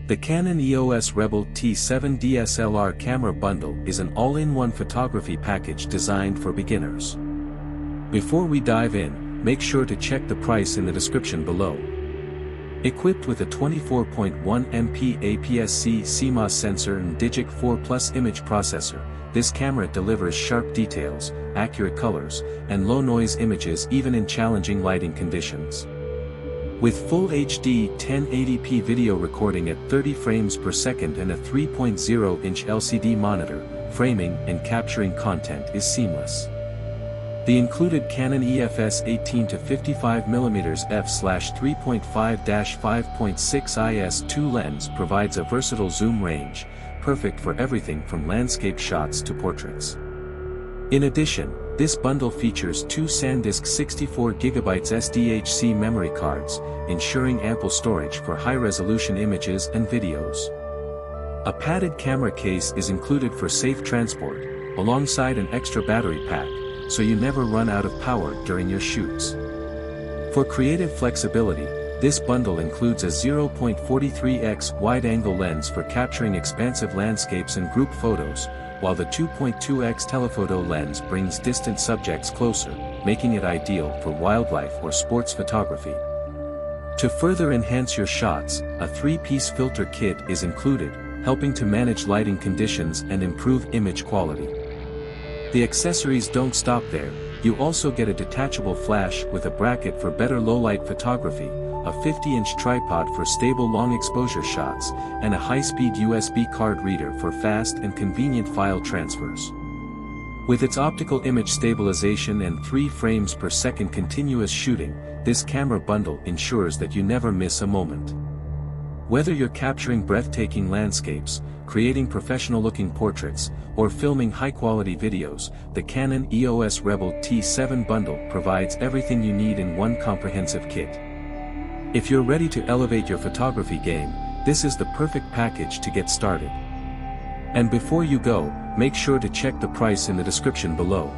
The Canon EOS Rebel T7 DSLR camera bundle is an all-in-one photography package designed for beginners. Before we dive in, make sure to check the price in the description below. Equipped with a 24.1 MP APS-C CMOS sensor and DIGIC 4 Plus image processor, this camera delivers sharp details, accurate colors, and low-noise images even in challenging lighting conditions. With full HD 1080p video recording at 30 frames per second and a 3.0-inch LCD monitor, framing and capturing content is seamless. The included Canon EF-S 18-55mm f/3.5-5.6 IS/2 lens provides a versatile zoom range, perfect for everything from landscape shots to portraits. In addition, this bundle features two SanDisk 64GB SDHC Memory Cards, ensuring ample storage for high-resolution images and videos. A padded camera case is included for safe transport, alongside an extra battery pack, so you never run out of power during your shoots. For creative flexibility, this bundle includes a 0.43x wide-angle lens for capturing expansive landscapes and group photos, while the 2.2x telephoto lens brings distant subjects closer, making it ideal for wildlife or sports photography. To further enhance your shots, a 3-piece filter kit is included, helping to manage lighting conditions and improve image quality. The accessories don't stop there. You also get a detachable flash with a bracket for better low-light photography, a 50-inch tripod for stable long-exposure shots, and a high-speed USB card reader for fast and convenient file transfers. With its optical image stabilization and 3 frames per second continuous shooting, this camera bundle ensures that you never miss a moment. Whether you're capturing breathtaking landscapes, creating professional-looking portraits, or filming high-quality videos, the Canon EOS Rebel T7 bundle provides everything you need in one comprehensive kit. If you're ready to elevate your photography game, this is the perfect package to get started. And before you go, make sure to check the price in the description below.